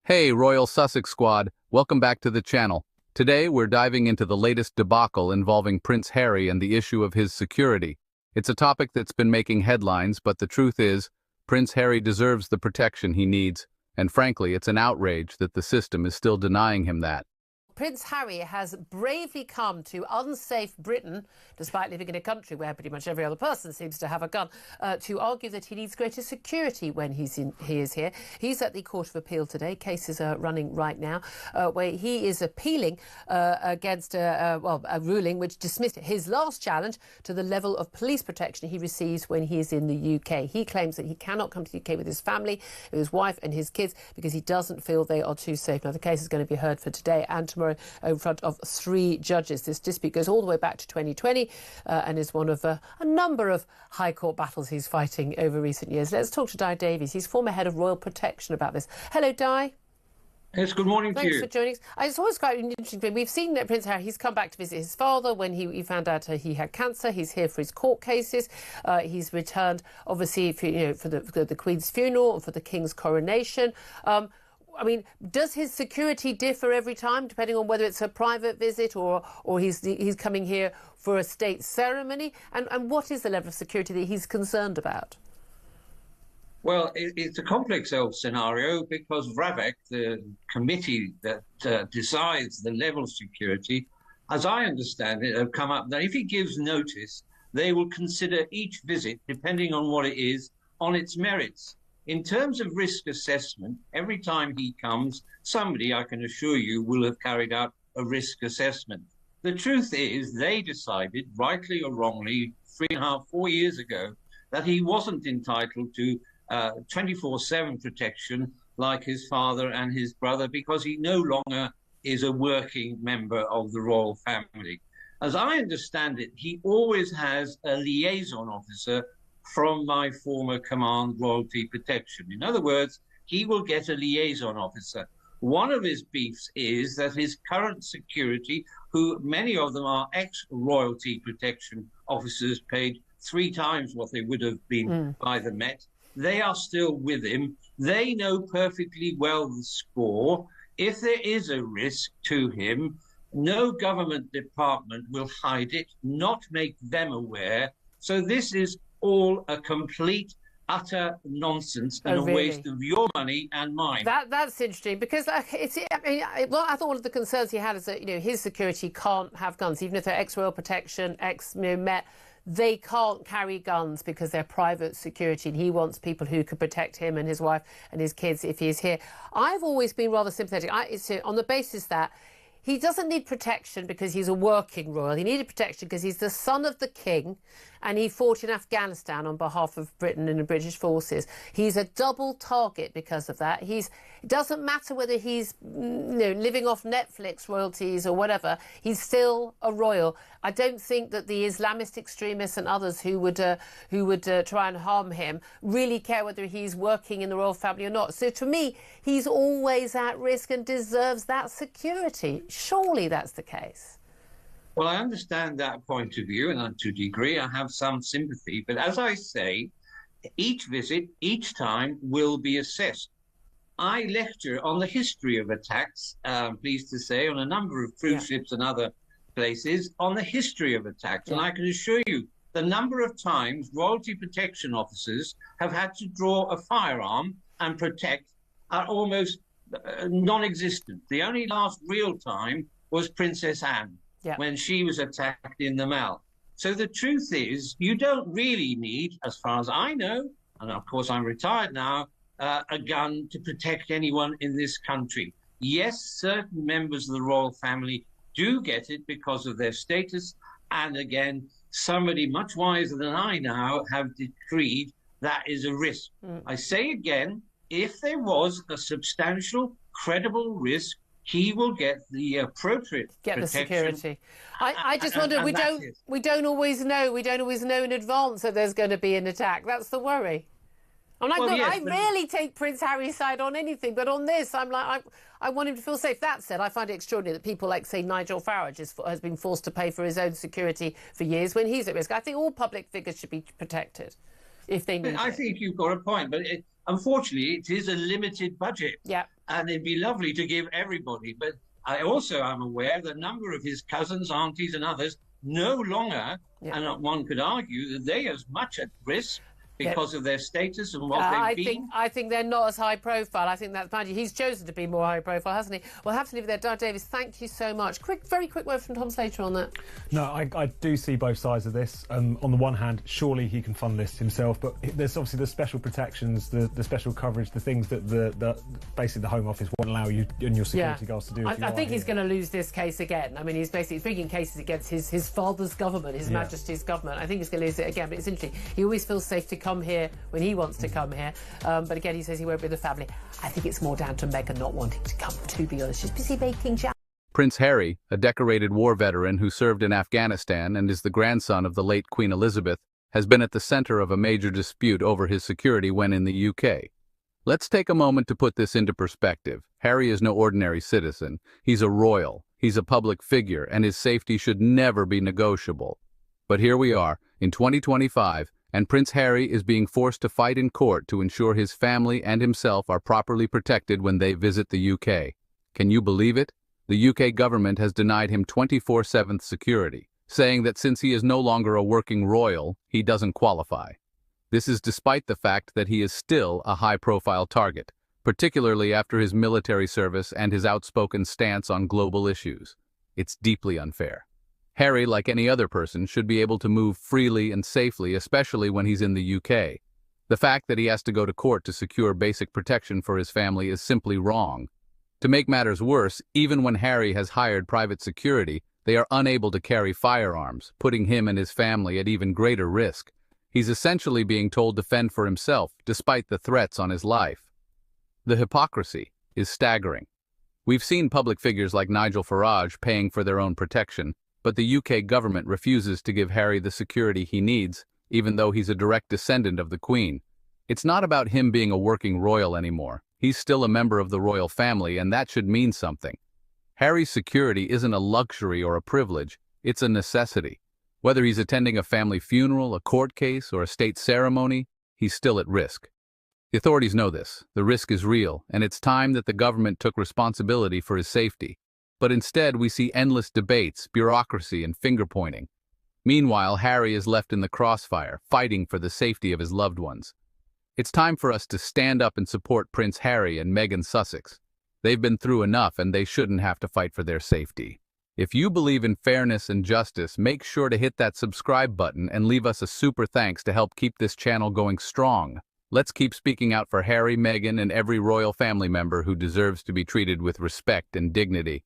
Hey, Royal Sussex Squad, welcome back to the channel. Today, we're diving into the latest debacle involving Prince Harry and the issue of his security. It's a topic that's been making headlines, but the truth is, Prince Harry deserves the protection he needs, and frankly, it's an outrage that the system is still denying him that. Prince Harry has bravely come to unsafe Britain, despite living in a country where pretty much every other person seems to have a gun, to argue that he needs greater security when he is here. He's at the Court of Appeal today. Cases are running right now, where he is appealing against a ruling which dismissed his last challenge to the level of police protection he receives when he is in the UK. He claims that he cannot come to the UK with his family, with his wife and his kids, because he doesn't feel they are too safe. Now, the case is going to be heard for today and tomorrow in front of 3 judges. This dispute goes all the way back to 2020 and is one of a number of High Court battles he's fighting over recent years. Let's talk to Di Davies. He's former head of Royal Protection about this. Hello, Di. Yes, good morning to you. Thanks for joining us. It's always quite an interesting thing. We've seen that Prince Harry, he's come back to visit his father when he found out he had cancer. He's here for his court cases. He's returned, obviously, for the Queen's funeral and for the King's coronation. I mean, does his security differ every time, depending on whether it's a private visit or he's coming here for a state ceremony? And what is the level of security that he's concerned about? Well, it's a complex old scenario because VRAVEC, the committee that decides the level of security, as I understand it, have come up that if he gives notice, they will consider each visit, depending on what it is, on its merits. In terms of risk assessment, every time he comes, somebody, I can assure you, will have carried out a risk assessment. The truth is, they decided, rightly or wrongly, 3.5, 4 years ago, that he wasn't entitled to 24/7 protection like his father and his brother because he no longer is a working member of the royal family. As I understand it, he always has a liaison officer from my former command, Royalty Protection. In other words, he will get a liaison officer. One of his beefs is that his current security, who many of them are ex-Royalty Protection officers paid 3 times what they would have been by the Met, they are still with him. They know perfectly well the score. If there is a risk to him, no government department will hide it, not make them aware. So this is all a complete, utter nonsense and a waste of your money and mine. That's interesting because I thought one of the concerns he had is that his security can't have guns, even if they're ex-Royal Protection, ex-Met. They can't carry guns because they're private security, and he wants people who could protect him and his wife and his kids if he's here. I've always been rather sympathetic. It's on the basis that he doesn't need protection because he's a working royal. He needed protection because he's the son of the king and he fought in Afghanistan on behalf of Britain and the British forces. He's a double target because of that. It doesn't matter whether he's living off Netflix royalties or whatever. He's still a royal. I don't think that the Islamist extremists and others who would try and harm him really care whether he's working in the royal family or not. So to me, he's always at risk and deserves that security. Surely that's the case. Well, I understand that point of view, and to a degree I have some sympathy. But as I say, each visit, each time will be assessed. I lecture on the history of attacks, pleased to say, on a number of cruise ships and other places, on the history of attacks. And I can assure you, the number of times Royalty Protection officers have had to draw a firearm and protect are almost non-existent. The only last real time was Princess Anne. When she was attacked in the Mall. So the truth is, you don't really need, as far as I know, and of course I'm retired now, a gun to protect anyone in this country. Yes, certain members of the royal family do get it because of their status. And again, somebody much wiser than I now have decreed that is a risk. I say again, if there was a substantial, credible risk, he will get the appropriate the security. I just wonder, we don't always know in advance that there's going to be an attack. That's the worry. I'm like, I rarely take Prince Harry's side on anything, but on this, I'm like, I want him to feel safe. That said, I find it extraordinary that people like, say, Nigel Farage has been forced to pay for his own security for years when he's at risk. I think all public figures should be protected if they need I think you've got a point, but unfortunately, it is a limited budget. and it'd be lovely to give everybody. But I also am aware that a number of his cousins, aunties, and others no longer, and one could argue that they are as much at risk because of their status and what they've been. I think they're not as high profile. I think that's magic. He's chosen to be more high profile, hasn't he? We'll have to leave it there. Doug Davis, thank you so much. Very quick word from Tom Slater on that. No, I do see both sides of this. On the one hand, surely he can fund this himself, but there's obviously the special protections, the special coverage, the things that basically the Home Office won't allow you and your security guards to do. I think he's going to lose this case again. I mean, he's basically bringing cases against his father's government, His Majesty's government. I think he's going to lose it again, but it's interesting. He always feels safe to come here when he wants to come here. But again, he says he won't be with the family. I think it's more down to Meghan not wanting to come, to be honest. She's busy making jam. Prince Harry, a decorated war veteran who served in Afghanistan and is the grandson of the late Queen Elizabeth, has been at the center of a major dispute over his security when in the UK. Let's take a moment to put this into perspective. Harry is no ordinary citizen. He's a royal. He's a public figure, and his safety should never be negotiable. But here we are, in 2025, and Prince Harry is being forced to fight in court to ensure his family and himself are properly protected when they visit the UK. Can you believe it? The UK government has denied him 24/7 security, saying that since he is no longer a working royal, he doesn't qualify. This is despite the fact that he is still a high-profile target, particularly after his military service and his outspoken stance on global issues. It's deeply unfair. Harry, like any other person, should be able to move freely and safely, especially when he's in the UK. The fact that he has to go to court to secure basic protection for his family is simply wrong. To make matters worse, even when Harry has hired private security, they are unable to carry firearms, putting him and his family at even greater risk. He's essentially being told to fend for himself, despite the threats on his life. The hypocrisy is staggering. We've seen public figures like Nigel Farage paying for their own protection, but the UK government refuses to give Harry the security he needs, even though he's a direct descendant of the Queen. It's not about him being a working royal anymore. He's still a member of the royal family, and that should mean something. Harry's security isn't a luxury or a privilege, it's a necessity. Whether he's attending a family funeral, a court case, or a state ceremony, he's still at risk. The authorities know this. The risk is real, and it's time that the government took responsibility for his safety. But instead, we see endless debates, bureaucracy, and finger-pointing. Meanwhile, Harry is left in the crossfire, fighting for the safety of his loved ones. It's time for us to stand up and support Prince Harry and Meghan Sussex. They've been through enough, and they shouldn't have to fight for their safety. If you believe in fairness and justice, make sure to hit that subscribe button and leave us a super thanks to help keep this channel going strong. Let's keep speaking out for Harry, Meghan, and every royal family member who deserves to be treated with respect and dignity.